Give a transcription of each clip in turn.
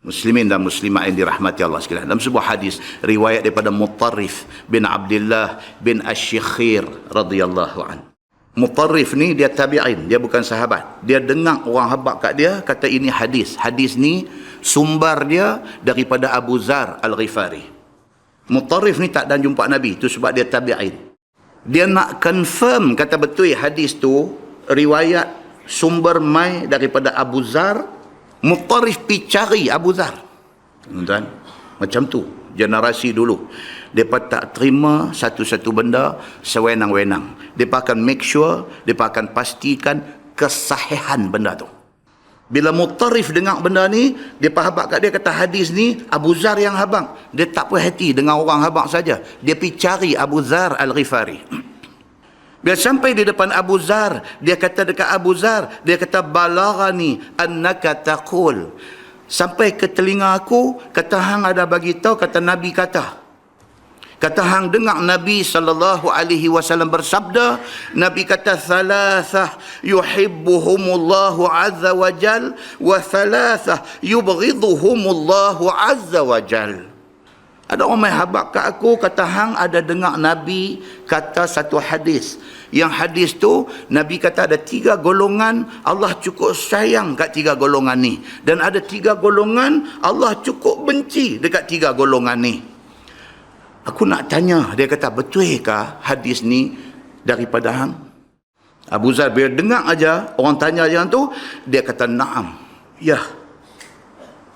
Muslimin dan muslimat yang dirahmati Allah sekalian. Dalam sebuah hadis riwayat daripada Mutarrif bin Abdullah bin Asy-Syikhir radhiyallahu an. Mutarrif ni dia tabi'in, dia bukan sahabat. Dia dengar orang habaq kat dia kata ini hadis. Hadis ni sumber dia daripada Abu Zar Al-Ghifari. Mutarrif ni tak dan jumpa Nabi, tu sebab dia tabi'in. Dia nak confirm kata betul hadis tu riwayat sumber mai daripada Abu Zar. Mutarrif pi cari Abu Zar. Tuan-tuan, macam tu generasi dulu. Mereka tak terima satu-satu benda sewenang-wenang. Mereka akan make sure, mereka akan pastikan kesahihan benda tu. Bila Mutarrif dengar benda ni, dia habaq kat dia kata hadis ni Abu Zar yang habaq. Dia tak puas hati dengan orang habaq saja. Dia pi cari Abu Zar Al-Ghifari. Bila sampai di depan Abu Zar, dia kata dekat Abu Zar, dia kata balaghani annaka taqul. Sampai ke telinga aku, kata hang ada bagi tahu kata Nabi kata. Kata hang dengar Nabi SAW bersabda, Nabi kata thalathah yuhibbuhumullahu azza wa jal wa thalathah yubghiduhumullahu azza wa jal. Ada orang main habaq kat aku kata hang ada dengar Nabi kata satu hadis. Yang hadis tu Nabi kata ada 3 golongan Allah cukup sayang kat 3 golongan ni. Dan ada 3 golongan Allah cukup benci dekat 3 golongan ni. Aku nak tanya, dia kata betulkah hadis ni daripada hang? Abu Zar bila dengar aja orang tanya yang tu, dia kata na'am. Ya.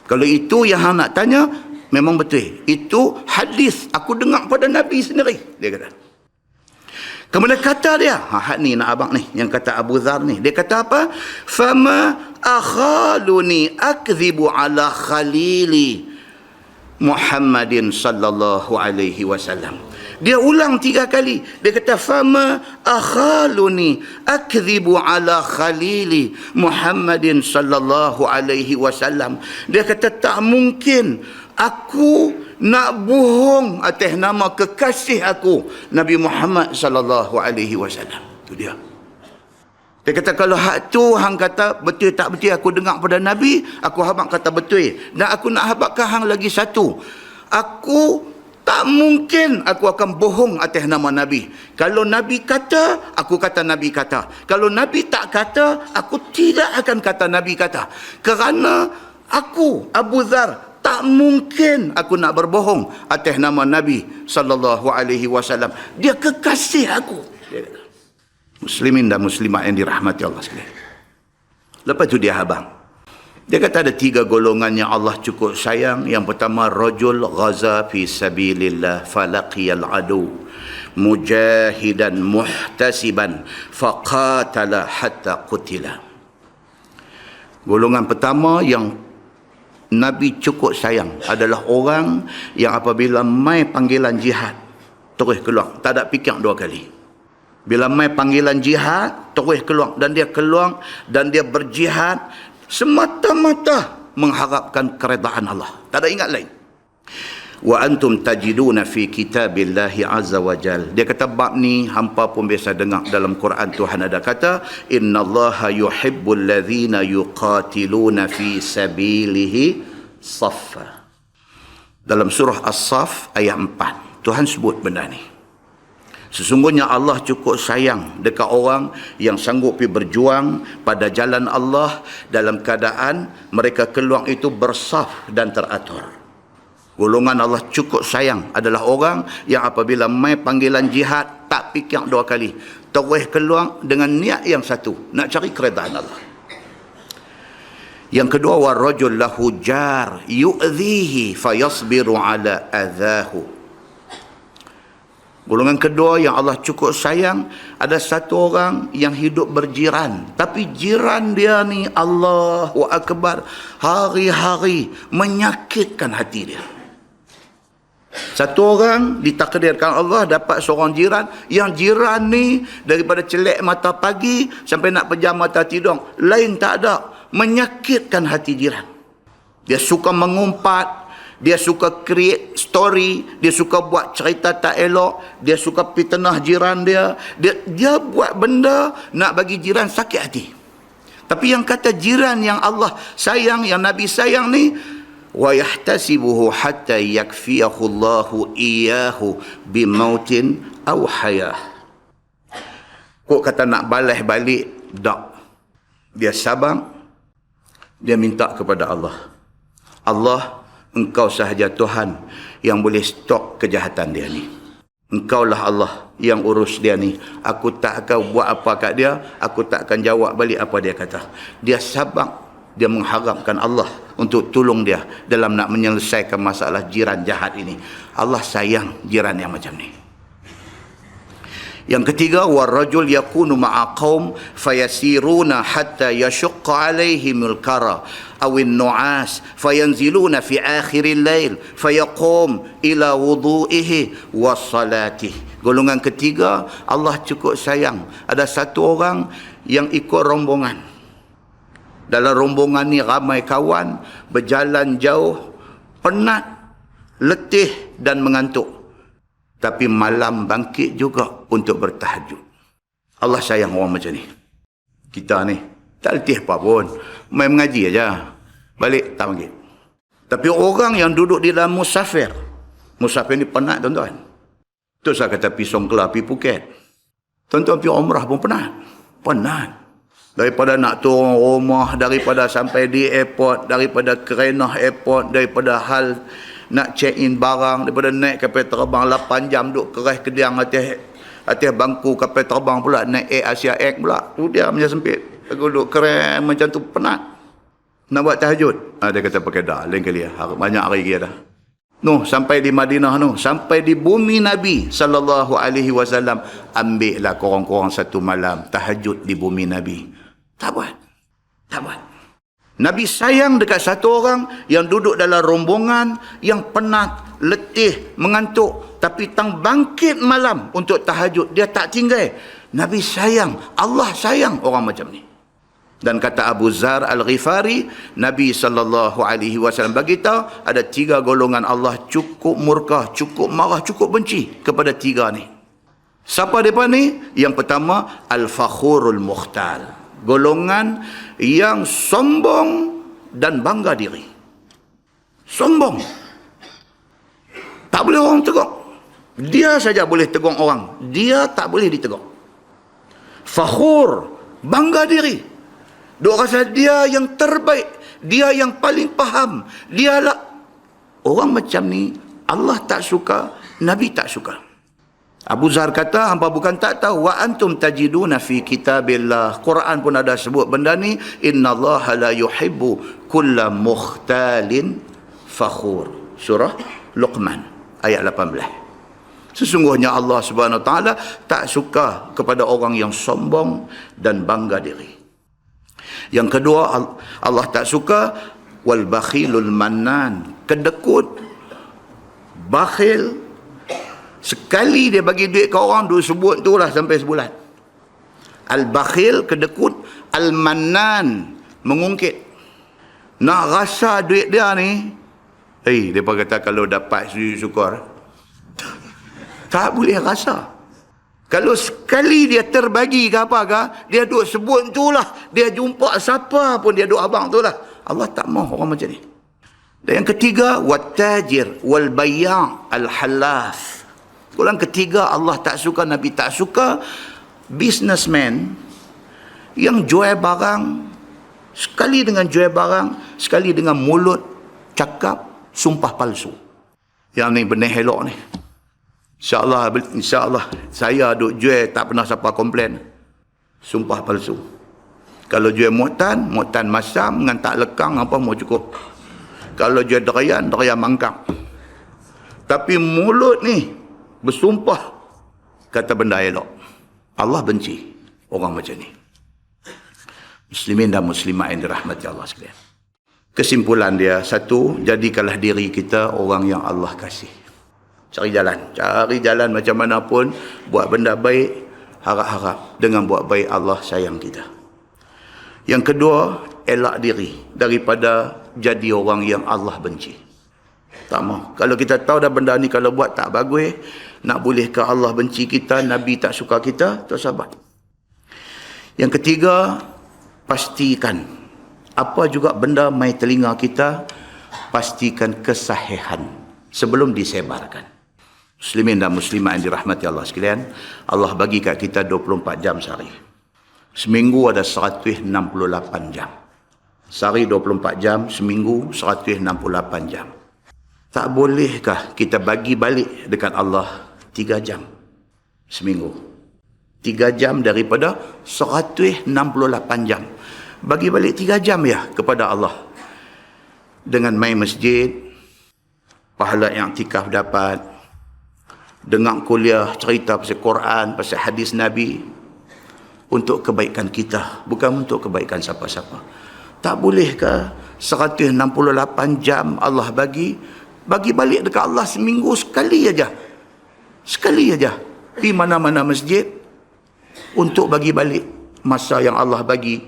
Kalau itu yang hang nak tanya, memang betul. Itu hadis aku dengar pada Nabi sendiri, dia kata. Kemudian kata dia, had ni nak abang ni, yang kata Abu Zar ni. Dia kata apa? Fama akhaluni akzibu ala khalili Muhammadin sallallahu alaihi wasallam. Dia ulang 3 kali. Dia kata fama akhaluni akzibu ala khalili Muhammadin sallallahu alaihi wasallam. Dia kata tak mungkin aku nak bohong atas nama kekasih aku Nabi Muhammad sallallahu alaihi wasallam. Itu dia. Dia kata kalau hak tu hang kata betul tak betul aku dengar pada Nabi, aku habaq kata betul. Dan aku nak habaqkan hang lagi satu. Aku tak mungkin aku akan bohong atas nama Nabi. Kalau Nabi kata, aku kata Nabi kata. Kalau Nabi tak kata, aku tidak akan kata Nabi kata. Kerana aku Abu Zar tak mungkin aku nak berbohong atas nama Nabi sallallahu alaihi wasallam. Dia kekasih aku. Dia kata. Muslimin dan muslimat yang dirahmati Allah sekalian. Lepas tu dia habang. Dia kata ada 3 golongan yang Allah cukup sayang. Yang pertama, rajul ghaza fi sabilillah falaqiyal adu mujahidan muhtasiban faqatala hatta qutila. Golongan pertama yang Nabi cukup sayang adalah orang yang apabila mai panggilan jihad terus keluar, tak ada fikir 2 kali. Bila mai panggilan jihad, terus keluar. Dan dia keluar dan dia berjihad semata-mata mengharapkan keredaan Allah. Tak ada ingat lain. Wa antum tajiduna fi kitabillahi azza wa jal. Dia kata bab ni hampa pun biasa dengar dalam Quran. Tuhan ada kata innallaha yuhibbul ladzina yuqatiluna fi sabilihi saffa. Dalam surah As-Saff ayat 4 Tuhan sebut benda ni. Sesungguhnya Allah cukup sayang dekat orang yang sanggup pergi berjuang pada jalan Allah dalam keadaan mereka keluar itu bersaf dan teratur. Golongan Allah cukup sayang adalah orang yang apabila mai panggilan jihad tak fikir 2 kali. Terus keluar dengan niat yang satu, nak cari keredaan Allah. Yang kedua, warajul lahu jar yu'dhihi fayasbiru ala adhahu. Golongan kedua yang Allah cukup sayang, ada satu orang yang hidup berjiran, tapi jiran dia ni Allahu Akbar, hari-hari menyakitkan hati dia. Satu orang ditakdirkan Allah dapat seorang jiran, yang jiran ni daripada celek mata pagi sampai nak pejam mata tidur, lain tak ada, menyakitkan hati jiran. Dia suka mengumpat, dia suka create story, dia suka buat cerita tak elok, dia suka fitnah jiran dia. Dia buat benda nak bagi jiran sakit hati. Tapi yang kata jiran yang Allah sayang, yang Nabi sayang ni, wa yahtasibuhu hatta yakfiyahu Allahu iyyahu bimautin aw hayah. Kok kata nak balas balik, tak. Dia sabar, dia minta kepada Allah. Allah, engkau sahaja Tuhan yang boleh stop kejahatan dia ni. Engkaulah Allah yang urus dia ni. Aku tak akan buat apa kat dia, aku tak akan jawab balik apa dia kata. Dia sabar, dia mengharapkan Allah untuk tolong dia dalam nak menyelesaikan masalah jiran jahat ini. Allah sayang jiran yang macam ni. Yang ketiga, warajul yakunu ma'a qaum fayasiruna hatta yashqa alaihimul kara awin nu'as fayanziluna fi akhiril lail fayaqum ila wudu'ihi wassalati. Golongan ketiga, Allah cukup sayang. Ada satu orang yang ikut rombongan. Dalam rombongan ni ramai kawan, berjalan jauh, penat, letih dan mengantuk. Tapi malam bangkit juga untuk bertahajud. Allah sayang orang macam ni. Kita ni tak letih apa pun, main mengaji aja, balik tak bangkit. Tapi orang yang duduk di dalam musafir ni penat tuan-tuan. Tu saya kata pergi Songkla, pergi Phuket. Tuan-tuan pergi umrah pun penat. Daripada nak turun rumah, daripada sampai di airport, daripada Kerenah airport, daripada hal nak check in barang, daripada naik kapal terbang 8 jam duduk keras kediang atas bangku kapal terbang pula, naik Air Asia X pula. Tu dia macam sempit. Aku duduk keren macam tu, penat. Nak buat tahajud. Dia kata pakai dah, lain kali banyak hari lagi dah. Sampai di Madinah sampai di bumi Nabi SAW, ambillah korang-korang satu malam tahajud di bumi Nabi. Tak buat. Nabi sayang dekat satu orang yang duduk dalam rombongan yang penat, letih, mengantuk, tapi tang bangkit malam untuk tahajud, dia tak tinggal. Nabi sayang, Allah sayang orang macam ni. Dan kata Abu Zar Al-Ghifari, Nabi SAW beritahu ada 3 golongan Allah cukup murka, cukup marah, cukup benci kepada 3 ni. Siapa mereka ni? Yang pertama, Al-Fakhurul Mukhtal. Golongan yang sombong dan bangga diri. Sombong. Tak boleh orang tegur. Dia saja boleh tegur orang. Dia tak boleh ditegur. Fakhur, bangga diri. Dia rasa dia yang terbaik. Dia yang paling faham. Dialah. Orang macam ni, Allah tak suka, Nabi tak suka. Abu Zar kata, hampa bukan tak tahu, wa antum tajiduna fi kitabillah. Quran pun ada sebut benda ni, innallaha la yuhibbu kulla mukhtalin fakhur. Surah Luqman ayat 18. Sesungguhnya Allah Subhanahu Wa Taala tak suka kepada orang yang sombong dan bangga diri. Yang kedua, Allah tak suka wal bakhilul mannan, kedekut, bakhil. Sekali dia bagi duit ke orang, duit sebut tu lah sampai sebulan. Al-bakhil, kedekut. Al-mannan, mengungkit. Nak rasa duit dia ni, dia kata kalau dapat sujud syukur, tak boleh rasa. Kalau sekali dia terbagi ke apa ke, dia duk sebut tu lah. Dia jumpa siapa pun dia duk abang tu lah. Allah tak mahu orang macam ni. Dan yang ketiga, wat-tajir wal-bayya' al-halaf. Golongan ketiga Allah tak suka, Nabi tak suka, businessman yang jual barang, sekali dengan jual barang, sekali dengan mulut cakap sumpah palsu. Yang ni benar elok ni. InsyaAllah saya duk jual tak pernah siapa komplain. Sumpah palsu. Kalau jual mu'tan masam dengan tak lekang apa mau cukup. Kalau jual derayan mangkang. Tapi mulut ni bersumpah kata benda elok. Allah benci orang macam ni. Muslimin dan muslimat yang dirahmati Allah sekalian. Kesimpulan dia, satu, jadikanlah diri kita orang yang Allah kasih. Cari jalan macam mana pun, buat benda baik, harap-harap dengan buat baik Allah sayang kita. Yang kedua, elak diri daripada jadi orang yang Allah benci. Tak mahu. Kalau kita tahu dah benda ni kalau buat tak bagus, nak bolehkah Allah benci kita, Nabi tak suka kita, tak sabar. Yang ketiga, pastikan apa juga benda mai telinga kita, pastikan kesahihan sebelum disebarkan. Muslimin dan muslimat yang dirahmati Allah sekalian, Allah bagi kat kita 24 jam sehari. Seminggu ada 168 jam. Sehari 24 jam, seminggu 168 jam. Tak bolehkah kita bagi balik dekat Allah 3 jam seminggu? 3 jam daripada 168 jam. Bagi balik 3 jam ya kepada Allah. Dengan main masjid, pahala yang i'tikaf dapat. Dengar kuliah, cerita pasal Quran, pasal hadis Nabi. Untuk kebaikan kita, bukan untuk kebaikan siapa-siapa. Tak bolehkah 168 jam Allah bagi balik dekat Allah seminggu sekali aja. Sekali aja. Di mana-mana masjid untuk bagi balik masa yang Allah bagi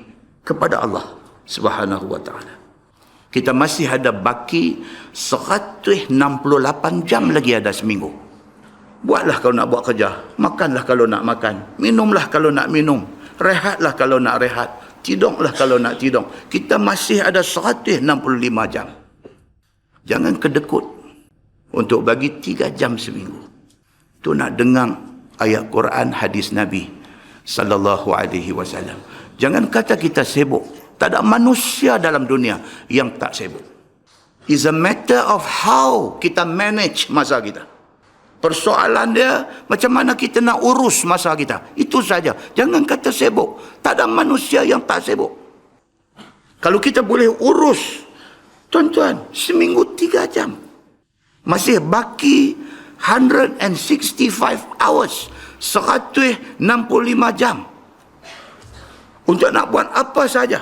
kepada Allah Subhanahu wa taala. Kita masih ada baki 168 jam lagi ada seminggu. Buatlah kalau nak buat kerja, makanlah kalau nak makan, minumlah kalau nak minum, rehatlah kalau nak rehat, tidurlah kalau nak tidur. Kita masih ada 165 jam. Jangan kedekut untuk bagi 3 jam seminggu. Tu nak dengar ayat Quran, hadis Nabi sallallahu alaihi wasallam. Jangan kata kita sibuk. Tak ada manusia dalam dunia yang tak sibuk. It's a matter of how kita manage masa kita. Persoalan dia macam mana kita nak urus masa kita. Itu saja. Jangan kata sibuk. Tak ada manusia yang tak sibuk. Kalau kita boleh urus, tuan-tuan, seminggu 3 jam. Masih baki 165 hours. 165 jam. Untuk nak buat apa saja.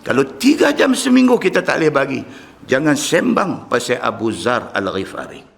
Kalau 3 jam seminggu kita tak boleh bagi, jangan sembang pasal Abu Zar Al-Ghifari.